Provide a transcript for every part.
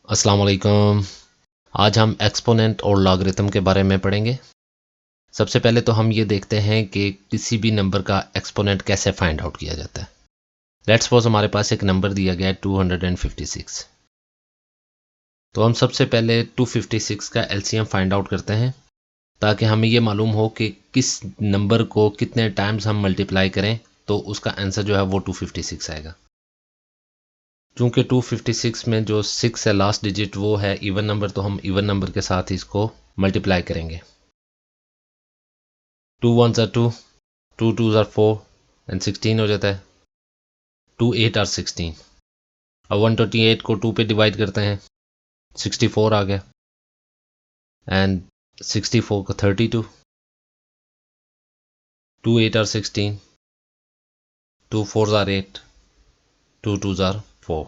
अस्सलाम वालेकुम। आज हम एक्सपोनेंट और लॉगरिथम के बारे में पढ़ेंगे। सबसे पहले तो हम ये देखते हैं कि किसी भी नंबर का एक्सपोनेंट कैसे फाइंड आउट किया जाता है। लेट्स सपोज हमारे पास एक नंबर दिया गया है 256। तो हम सबसे पहले 256 का एलसीएम फाइंड आउट करते हैं ताकि हमें ये मालूम हो कि किस नंबर को कितने टाइम्स हम मल्टीप्लाई करें तो उसका आंसर जो है वो 256 आएगा। चूँकि 256 में जो 6 है लास्ट डिजिट वो है इवन नंबर, तो हम इवन नंबर के साथ इसको मल्टीप्लाई करेंगे। 2 1s are 2, 2 2s are 4 and 16 हो जाता है। 2 8 are 16। अब 128 को 2 पे डिवाइड करते हैं, 64 आ गया। एंड 64 को 32, 2 8 are 16, 2 4s are 8, 2 2s are 4।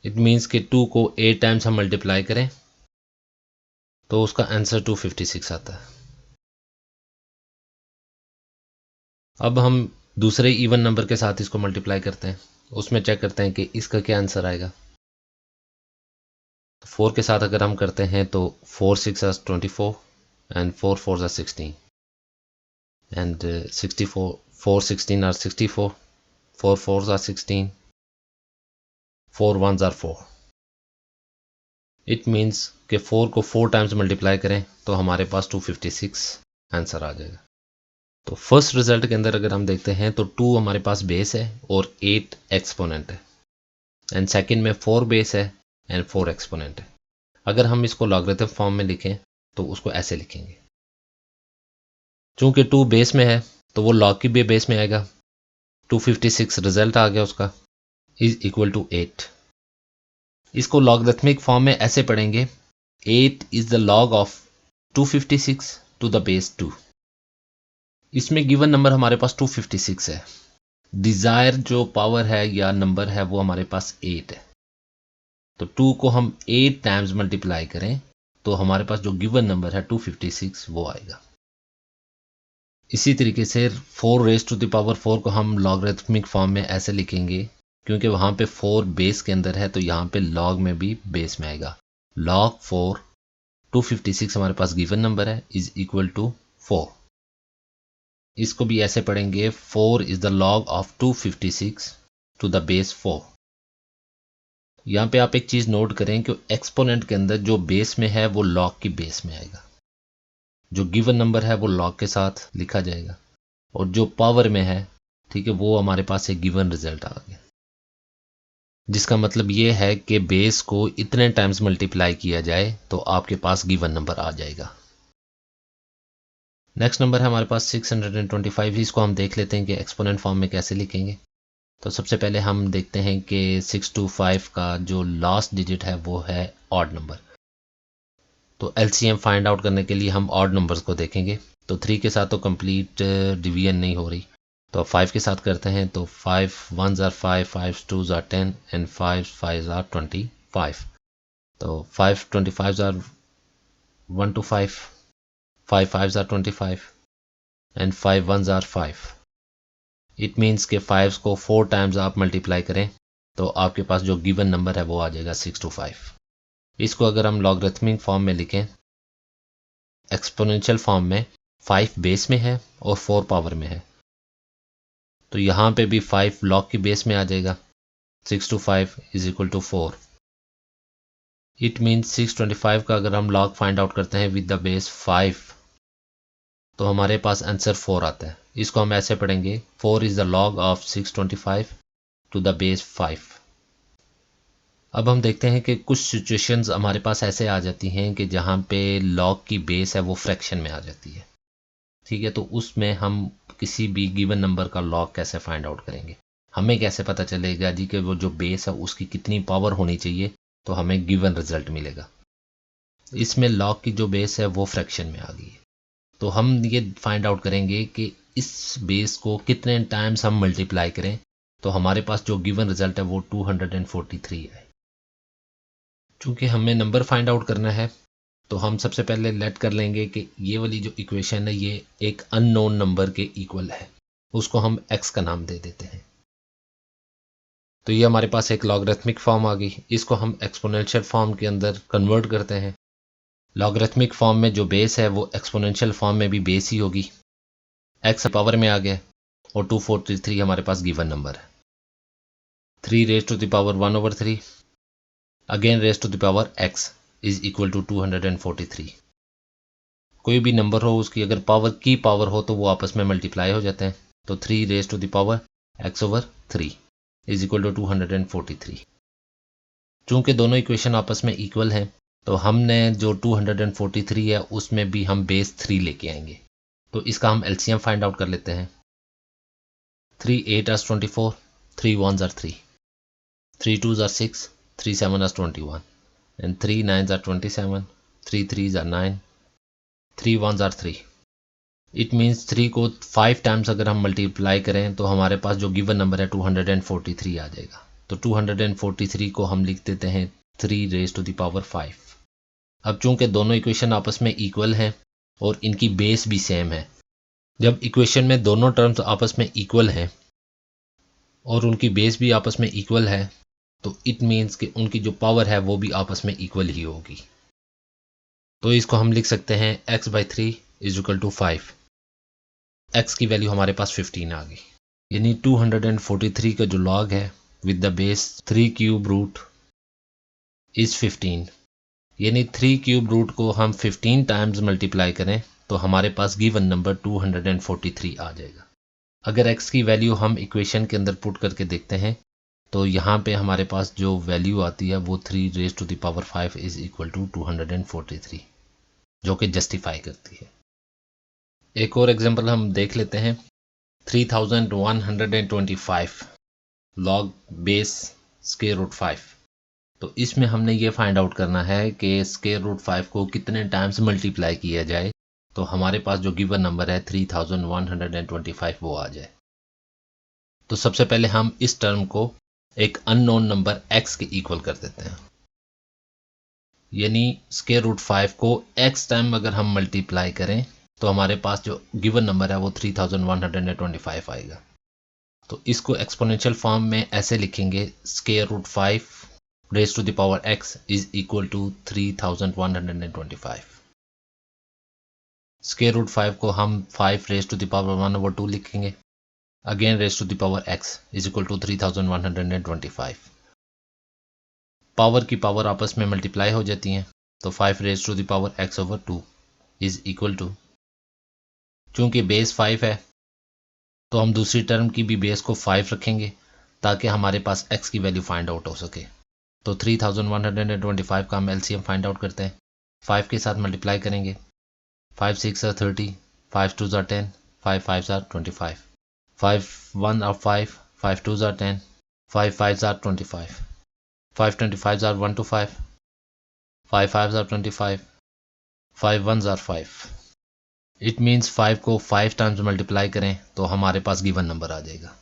It means कि 2 को 8 टाइम्स हम मल्टीप्लाई करें तो उसका आंसर 256 आता है। अब हम दूसरे इवन नंबर के साथ इसको मल्टीप्लाई करते हैं, उसमें चेक करते हैं कि इसका क्या आंसर आएगा। 4 के साथ अगर हम करते हैं तो 4 6 are 24 and 4 4s are 16 and 64 4 16 are 64, 4 4s are 16, 4 1s are 4। It means कि 4 को 4 टाइम्स मल्टीप्लाई करें तो हमारे पास 256 आंसर आ जाएगा। तो फर्स्ट रिजल्ट के अंदर अगर हम देखते हैं तो 2 हमारे पास बेस है और 8 एक्सपोनेंट है, एंड सेकंड में 4 बेस है एंड 4 एक्सपोनेंट है। अगर हम इसको लॉगरिथम फॉर्म में लिखें तो उसको ऐसे लिखेंगे। चूंकि 2 बेस में है तो वो लॉग की भी बेस में आएगा। 256 रिजल्ट आ गया उसका इज इक्वल टू 8। इसको लॉगरिथमिक फॉर्म में ऐसे पढ़ेंगे, 8 is the log of 256 to the base 2। इसमें गिवन नंबर हमारे पास 256 है, डिजायर जो पावर है या नंबर है वो हमारे पास 8 है। तो 2 को हम 8 टाइम्स मल्टीप्लाई करें तो हमारे पास जो गिवन नंबर है 256 वो आएगा। इसी तरीके से 4 रेज टू द पावर 4 को हम लॉगरिथमिक फॉर्म में ऐसे लिखेंगे, क्योंकि वहाँ पे 4 बेस के अंदर है तो यहाँ पे लॉग में भी बेस में आएगा। लॉग 4 256 हमारे पास गिवन नंबर है इज इक्वल टू 4। इसको भी ऐसे पढ़ेंगे, 4 is the log of 256 to the base 4। यहाँ पे आप एक चीज़ नोट करें कि एक्सपोनेंट के अंदर जो बेस में है वो लॉग की बेस में आएगा, जो गिवन नंबर है वो लॉग के साथ लिखा जाएगा, और जो पावर में है, ठीक है, वो हमारे पास एक गिवन रिजल्ट आ गया। जिसका मतलब ये है कि बेस को इतने टाइम्स मल्टीप्लाई किया जाए तो आपके पास गिवन नंबर आ जाएगा। नेक्स्ट नंबर है हमारे पास 625। इसको हम देख लेते हैं कि एक्सपोनेंट फॉर्म में कैसे लिखेंगे। तो सबसे पहले हम देखते हैं कि 625 का जो लास्ट डिजिट है वो है ऑड नंबर। तो एलसीएम फाइंड आउट करने के लिए हम ऑड नंबर्स को देखेंगे। तो 3 के साथ तो कंप्लीट डिवीजन नहीं हो रही, तो 5 के साथ करते हैं। तो 5 1s are 5, 5 2s are 10 and 5 5s are 25। तो 5 25s are 1 to 5, 5 5s are 25 and 5 1s are 5। It means के 5 को 4 टाइम्स आप मल्टीप्लाई करें तो आपके पास जो गिवन नंबर है वो आ जाएगा 625। इसको अगर हम लॉगरिथमिक फॉर्म में लिखें, एक्सपोनेंशियल फॉर्म में 5 बेस में है और 4 पावर में है, तो यहाँ पे भी 5 लॉग की बेस में आ जाएगा। 6 to 5 is equal to 4। It means 625 का अगर हम लॉग फाइंड आउट करते हैं विद द बेस 5 तो हमारे पास आंसर 4 आता है। इसको हम ऐसे पढ़ेंगे, 4 is the log of 625 to the base 5। अब हम देखते हैं कि कुछ सिचुएशंस हमारे पास ऐसे आ जाती हैं कि जहाँ पे लॉग की बेस है वो फ्रैक्शन में आ जाती है, ठीक है। तो उसमें हम किसी भी गिवन नंबर का लॉग कैसे फाइंड आउट करेंगे, हमें कैसे पता चलेगा जी कि वो जो बेस है उसकी कितनी पावर होनी चाहिए तो हमें गिवन रिजल्ट मिलेगा। इसमें लॉग की जो बेस है वो फ्रैक्शन में आ गई है, तो हम ये फाइंड आउट करेंगे कि इस बेस को कितने टाइम्स हम मल्टीप्लाई करें तो हमारे पास जो गिवन रिजल्ट है वो 243 है। चूँकि हमें नंबर फाइंड आउट करना है तो हम सबसे पहले लेट कर लेंगे कि ये वाली जो इक्वेशन है ये एक अननोन नंबर के इक्वल है, उसको हम x का नाम दे देते हैं। तो ये हमारे पास एक लॉगरिथमिक फॉर्म आ गई। इसको हम एक्सपोनेंशियल फॉर्म के अंदर कन्वर्ट करते हैं। लॉगरिथमिक फॉर्म में जो बेस है वो एक्सपोनेंशियल फॉर्म में भी बेस ही होगी। एक्स पावर में आ गया और 243 हमारे पास गिवन नंबर है। 3 raise to the power 1/3 again raise to the power x is equal to 243। कोई भी नंबर हो उसकी अगर पावर की पावर हो तो वो आपस में मल्टीप्लाई हो जाते हैं। तो 3 raise to the power x/3 is equal to 243। चूंकि दोनों इक्वेशन आपस में इक्वल हैं तो हमने जो 243 है उसमें भी हम बेस 3 लेके आएंगे। तो इसका हम एलसीएम फाइंड आउट कर लेते हैं। 3 8 as 24, 3 1s are 3, 3 2s are 6, 3 7 as 21, and 3 9s are 27, 3 3s are 9, 3 1s are 3। It means 3 को 5 टाइम्स अगर हम मल्टीप्लाई करें तो हमारे पास जो गिवन नंबर है 243 आ जाएगा। तो 243 को हम लिख देते हैं 3 रेज टू द पावर 5। अब चूंकि दोनों इक्वेशन आपस में इक्वल हैं और इनकी बेस भी सेम है, जब इक्वेशन में दोनों टर्म्स आपस में इक्वल हैं और उनकी बेस भी आपस में इक्वल है तो इट मीन्स कि उनकी जो पावर है वो भी आपस में इक्वल ही होगी। तो इसको हम लिख सकते हैं x/3 is equal to 5। x की वैल्यू हमारे पास 15 आ गई। यानी 243 का जो लॉग है with the base 3 cube root is 15। यानी 3 क्यूब रूट को हम 15 टाइम्स मल्टीप्लाई करें तो हमारे पास गिवन नंबर 243 आ जाएगा। अगर x की वैल्यू हम इक्वेशन के अंदर पुट करके देखते हैं तो यहाँ पे हमारे पास जो वैल्यू आती है वो 3 raise to the power 5 is equal to 243 जो कि जस्टिफाई करती है। एक और एग्जांपल हम देख लेते हैं। 3125 लॉग बेस स्क्वायर रूट 5। तो इसमें हमने ये फाइंड आउट करना है कि स्क्वायर रूट 5 को कितने टाइम्स मल्टीप्लाई किया जाए तो हमारे पास जो गिवन नंबर है 3125 वो आ जाए। तो सबसे पहले हम इस टर्म को एक अननोन नंबर x के इक्वल कर देते हैं। यानी स्क्वायर रूट 5 को x टाइम अगर हम मल्टीप्लाई करें तो हमारे पास जो गिवन नंबर है वो 3125 आएगा। तो इसको एक्सपोनेंशियल फॉर्म में ऐसे लिखेंगे square root 5 raise to the power x is equal to 3125। Square root 5 को हम 5 रेज टू द पावर 1/2 लिखेंगे। Again raise to the power x is equal to 3125। Power की पावर आपस में मल्टीप्लाई हो जाती हैं तो 5 raise to the power x/2 is equal to, चूंकि बेस 5 है तो हम दूसरी टर्म की भी बेस को 5 रखेंगे ताकि हमारे पास x की वैल्यू फाइंड आउट हो सके। तो 3125 का हम एलसीएम फाइंड आउट करते हैं। 5 के साथ मल्टीप्लाई करेंगे। 5 6 are 30, 5 2s are 10, 5 5s are 25, 5 1 are 5, 5 2s are 10, 5 5s are 25, 5 25s are 1 to 5, 5 5s are 25, 5 1s are 5। It means 5 को 5 टाइम्स मल्टीप्लाई करें तो हमारे पास गिवन नंबर आ जाएगा।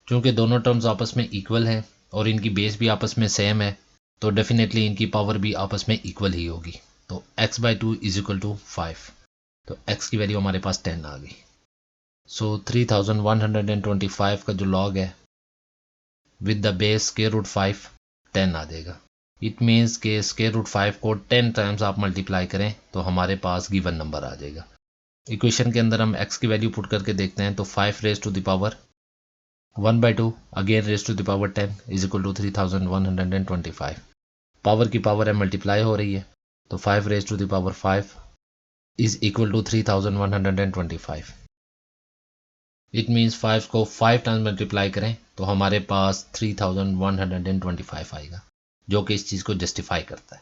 चूंकि दोनों टर्म्स आपस में इक्वल हैं और इनकी बेस भी आपस में सेम है तो डेफिनेटली इनकी पावर भी आपस में इक्वल ही होगी। तो x/2 इज इक्वल टू 5। तो x की वैल्यू हमारे पास 10 आ गई। सो 3125 का जो लॉग है with the base square root 5 10 आ जाएगा। इट मीन्स के स्क्वायर रूट 5 को 10 टाइम्स आप मल्टीप्लाई करें तो हमारे पास गिवन नंबर आ जाएगा। इक्वेशन के अंदर हम x की वैल्यू पुट करके देखते हैं तो 5 raise to the power 1/2 again raise to the power 10 is equal to 3125। Power की पावर है मल्टीप्लाई हो रही है तो 5 raise to the power 5 is equal to 3125। It means 5 को 5 टाइम्स मल्टीप्लाई करें तो हमारे पास 3125 आएगा जो कि इस चीज़ को जस्टिफाई करता है।